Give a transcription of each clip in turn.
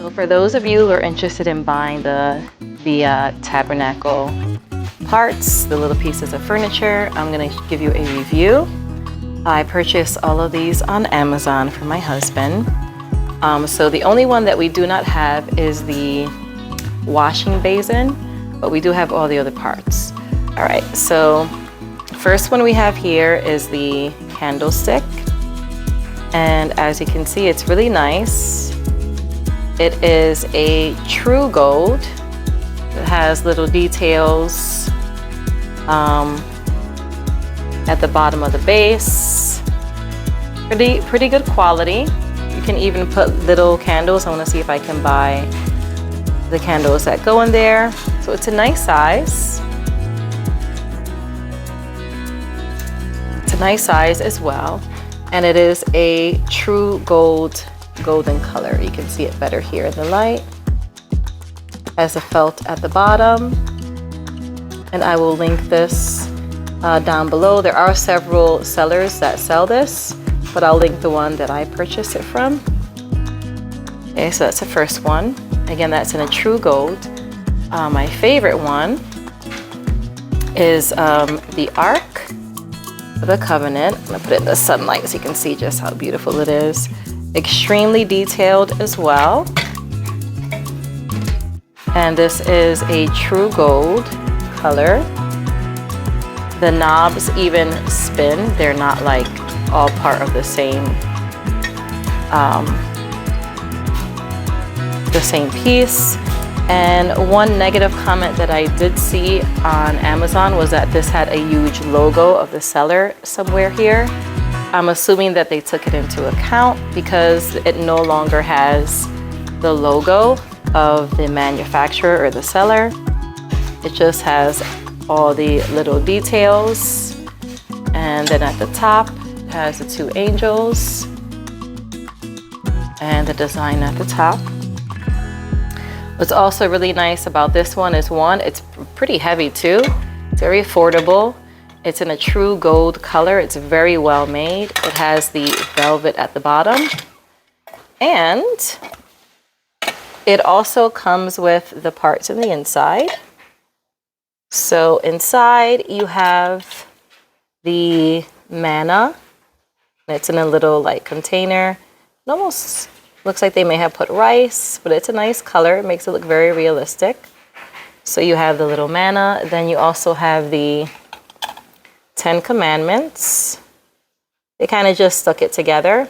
So for those of you who are interested in buying the tabernacle parts, the little pieces of furniture, I'm going to give you a review. I purchased all of these on Amazon for my husband. So the only one that we do not have is the washing basin, but we do have all the other parts. All right, so first one we have here is the candlestick. And as you can see, it's really nice. It is a true gold. It has little details at the bottom of the base. Pretty good quality. You can even put little candles. I want to see if I can buy the candles that go in there. So it's a nice size. It's a nice size as well. And it is a true golden color. You can see it better here in the light. Has a felt at the bottom. And I will link this down below. There are several sellers that sell this, but I'll link the one that I purchased it from. Okay, so that's the first one. Again, that's in a true gold. My favorite one is the Ark of the Covenant. I'm gonna put it in the sunlight so you can see just how beautiful it is. Extremely detailed as well. And this is a true gold color. The knobs even spin. They're not like all part of the same piece. And one negative comment that I did see on Amazon was that this had a huge logo of the seller somewhere here. I'm assuming that they took it into account because it no longer has the logo of the manufacturer or the seller. It just has all the little details. And then at the top, it has the two angels and the design at the top. What's also really nice about this one is it's pretty heavy too. It's very affordable. It's in a true gold color. It's very well made. It has the velvet at the bottom. And it also comes with the parts in the inside. So inside you have the manna. It's in a little like container. It almost looks like they may have put rice, but it's a nice color. It makes it look very realistic. So you have the little manna. Then you also have the 10 Commandments. They kind of just stuck it together.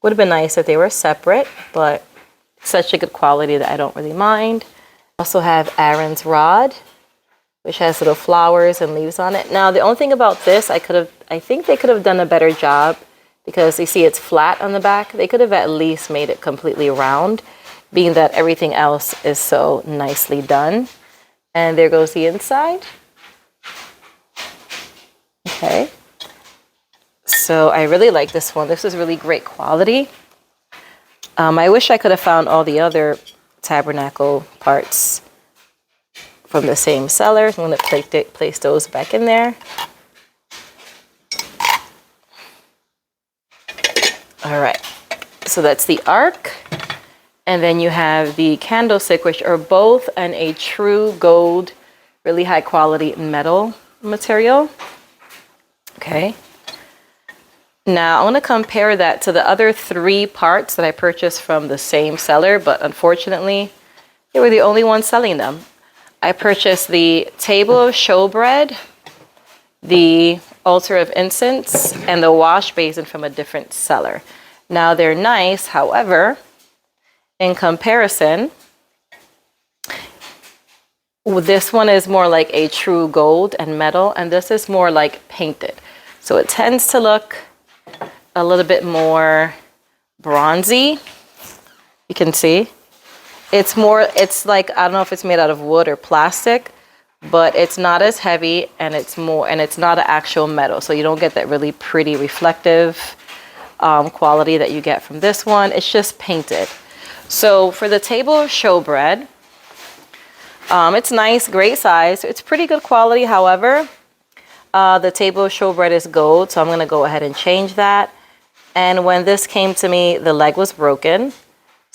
Would have been nice if they were separate, but it's such a good quality that I don't really mind. Also have Aaron's rod, which has little flowers and leaves on it. Now, the only thing about this, I think they could have done a better job because you see it's flat on the back. They could have at least made it completely round, being that everything else is so nicely done. And there goes the inside. Okay. So I really like this one. This is really great quality. I wish I could have found all the other tabernacle parts from the same seller. I'm going to place those back in there. All right, so that's the Ark. And then you have the candlestick, which are both in a true gold, really high quality metal material. Okay. Now I want to compare that to the other 3 parts that I purchased from the same seller, but unfortunately, they were the only ones selling them. I purchased the table of showbread, the altar of incense, and the wash basin from a different seller. Now they're nice, however, in comparison, this one is more like a true gold and metal, and this is more like painted. So it tends to look a little bit more bronzy. You can see. It's like, I don't know if it's made out of wood or plastic, but it's not as heavy and it's not an actual metal. So you don't get that really pretty reflective quality that you get from this one. It's just painted. So for the table of showbread, it's nice, great size. It's pretty good quality. However, the table of showbread is gold, so I'm going to go ahead and change that. And when this came to me, the leg was broken.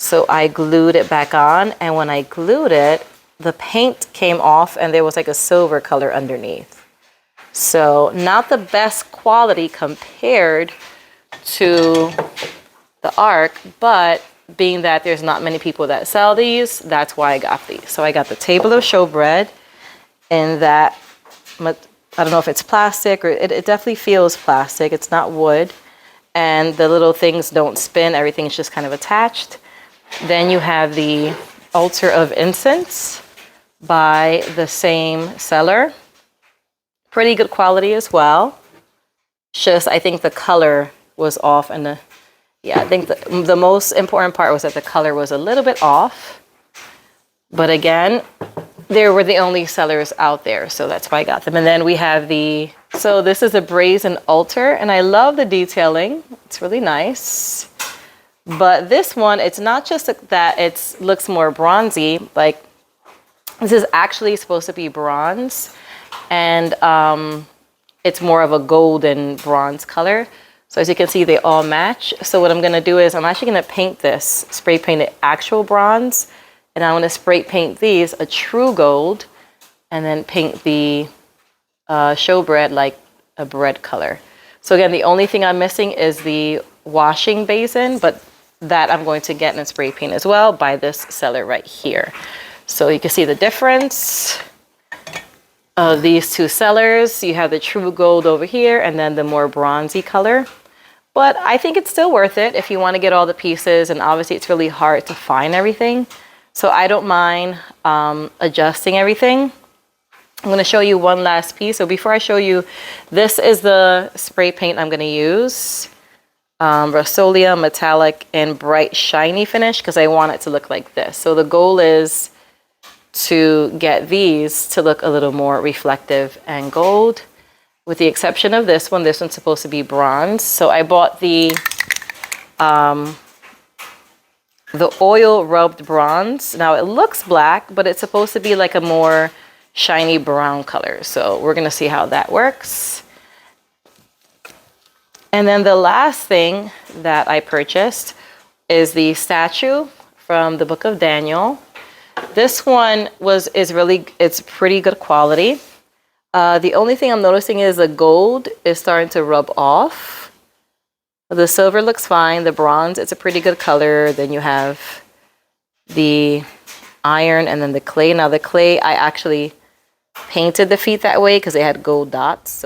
So I glued it back on, and when I glued it, the paint came off and there was like a silver color underneath. So not the best quality compared to the Ark, but being that there's not many people that sell these, that's why I got these. So I got the table of showbread, and that, I don't know if it's plastic or it definitely feels plastic. It's not wood, and the little things don't spin. Everything's just kind of attached. Then you have the altar of incense by the same seller. Pretty good quality as well. Just, I think the color was off, and I think the most important part was that the color was a little bit off. But again, they were the only sellers out there, so that's why I got them. And then we have so this is a brazen altar, and I love the detailing. It's really nice. But this one, it's not just that it looks more bronzy. Like, this is actually supposed to be bronze, and it's more of a golden bronze color. So as you can see, they all match. So what I'm gonna do is I'm actually gonna paint this, spray paint it actual bronze, and I'm gonna spray paint these a true gold, and then paint the showbread like a bread color. So again, the only thing I'm missing is the washing basin, but that I'm going to get in spray paint as well by this seller right here. So you can see the difference of these two sellers. You have the true gold over here, and then the more bronzy color. But I think it's still worth it if you want to get all the pieces, and obviously it's really hard to find everything. So I don't mind adjusting everything. I'm going to show you one last piece. So before I show you, this is the spray paint I'm going to use. Rust-Oleum metallic and bright shiny finish, because I want it to look like this. So the goal is to get these to look a little more reflective and gold, with the exception of this one. This one's supposed to be bronze. So I bought the oil rubbed bronze. Now it looks black, but it's supposed to be like a more shiny brown color. So we're gonna see how that works. And then the last thing that I purchased is the statue from the book of Daniel. This one it's pretty good quality. The only thing I'm noticing is the gold is starting to rub off. The silver looks fine. The bronze, it's a pretty good color. Then you have the iron and then the clay. Now the clay, I actually painted the feet that way because they had gold dots.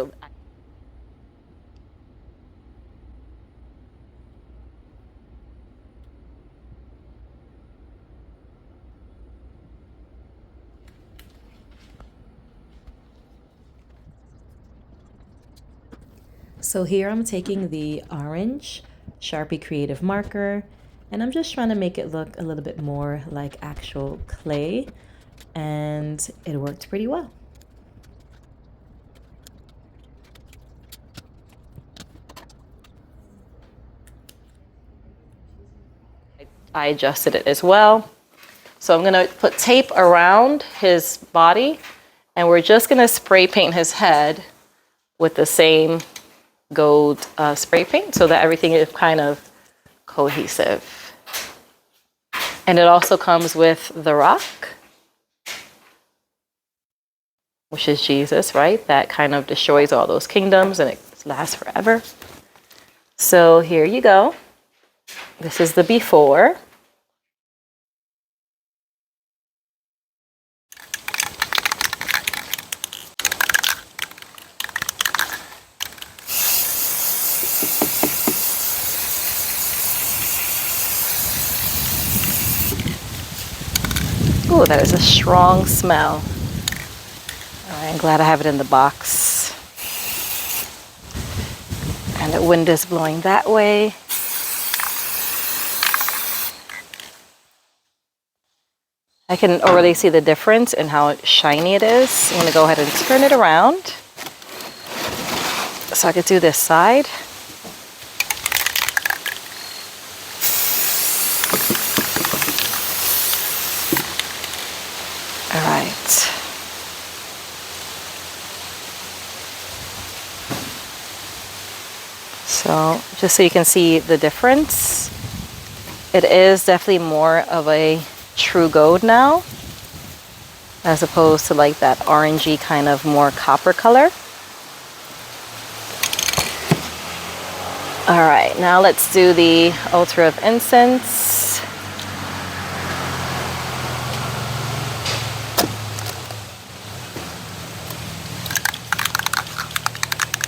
So here I'm taking the orange Sharpie Creative marker, and I'm just trying to make it look a little bit more like actual clay, and it worked pretty well. I adjusted it as well. So I'm gonna put tape around his body, and we're just gonna spray paint his head with the same gold spray paint so that everything is kind of cohesive. And it also comes with the rock, which is Jesus, right? That kind of destroys all those kingdoms and it lasts forever. So here you go. This is the before. Ooh, that is a strong smell. All right, I'm glad I have it in the box. And the wind is blowing that way. I can already see the difference in how shiny it is. I'm gonna go ahead and turn it around so I could do this side. All right. So just so you can see the difference. it is definitely more of a true gold now, as opposed to like that orangey kind of more copper color. All right, now let's do the altar of incense.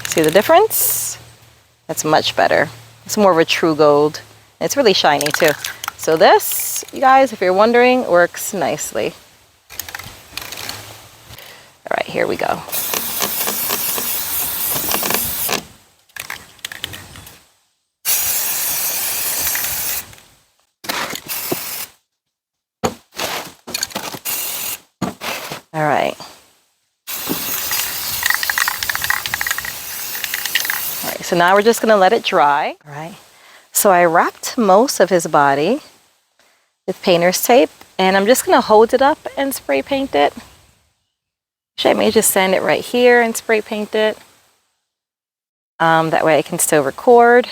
See the difference? That's much better. It's more of a true gold. It's really shiny too. So this, you guys, if you're wondering, works nicely. All right, here we go. All right. All right, so now we're just gonna let it dry. All right. So I wrapped most of his body with painter's tape, and I'm just gonna hold it up and spray paint it. Actually, I may just sand it right here and spray paint it. That way I can still record.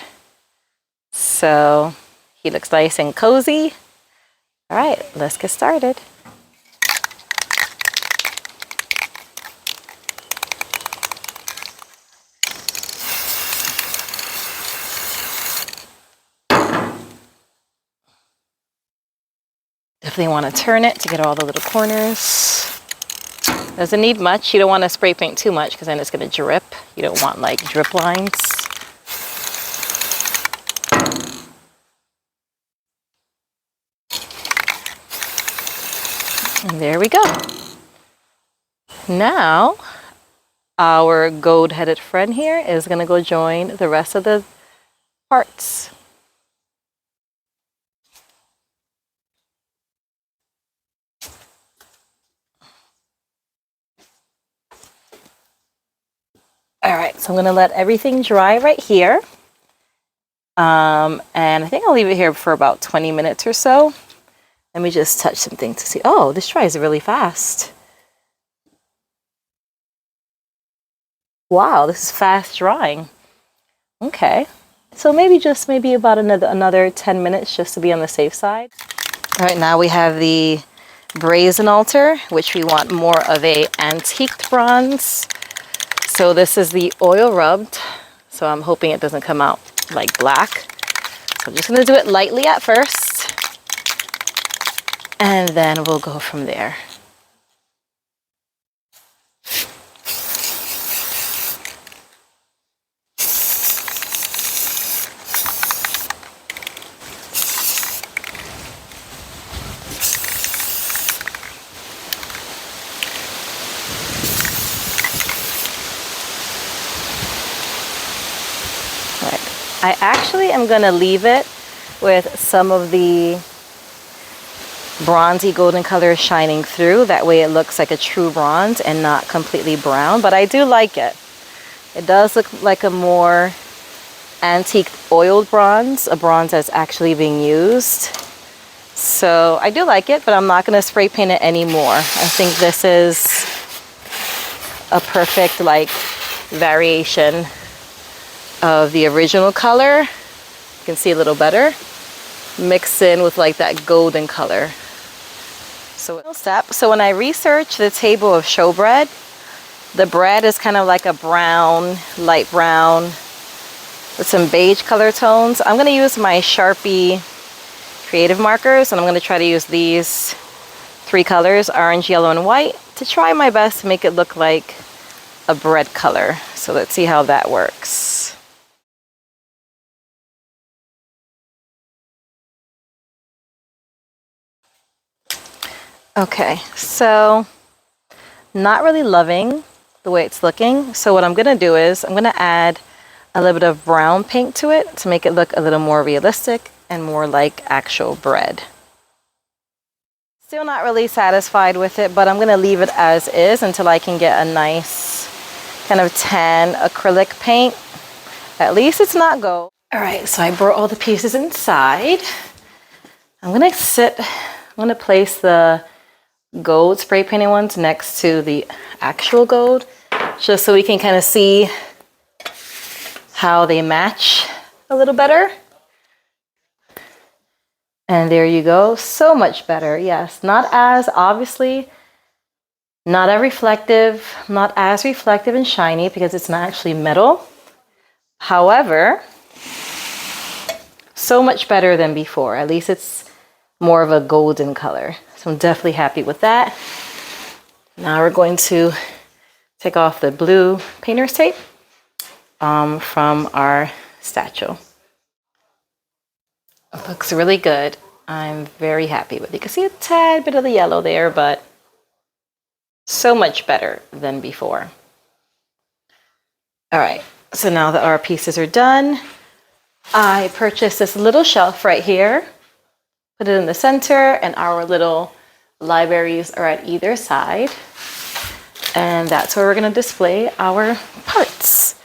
So he looks nice and cozy. All right, let's get started. Definitely want to turn it to get all the little corners. Doesn't need much. You don't want to spray paint too much because then it's going to drip. You don't want like drip lines. And there we go. Now our gold-headed friend here is going to go join the rest of the parts. All right, so I'm gonna let everything dry right here. And I think I'll leave it here for about 20 minutes or so. Let me just touch something to see. Oh, this dries really fast. Wow, this is fast drying. Okay, so maybe about another 10 minutes just to be on the safe side. All right, now we have the Brazen Altar, which we want more of a antiqued bronze. So this is the oil rubbed, so I'm hoping it doesn't come out like black. So I'm just gonna do it lightly at first, and then we'll go from there. I actually am going to leave it with some of the bronzy golden color shining through. That way it looks like a true bronze and not completely brown. But I do like it. It does look like a more antique oiled bronze, a bronze that's actually being used. So I do like it, but I'm not going to spray paint it anymore. I think this is a perfect like variation of the original color. You can see a little better mixed in with like that golden color. So when I researched the table of showbread, the bread is kind of like a brown, light brown with some beige color tones. I'm going to use my Sharpie creative markers, and I'm going to try to use these 3 colors, orange, yellow, and white, to try my best to make it look like a bread color. So let's see how that works. Okay, so not really loving the way it's looking. So what I'm gonna do is I'm gonna add a little bit of brown paint to it to make it look a little more realistic and more like actual bread. Still not really satisfied with it, but I'm gonna leave it as is until I can get a nice kind of tan acrylic paint. At least it's not gold. All right, so I brought all the pieces inside. I'm gonna place the gold spray painted ones next to the actual gold, just so we can kind of see how they match a little better. And there you go. So much better. Yes, not as obviously, not as reflective and shiny because it's not actually metal. However, so much better than before. At least it's more of a golden color. So I'm definitely happy with that. Now we're going to take off the blue painter's tape from our statue. It looks really good. I'm very happy with it. You can see a tad bit of the yellow there, but so much better than before. All right, so now that our pieces are done, I purchased this little shelf right here, put it in the center, and our little libraries are at either side. And that's where we're gonna display our parts.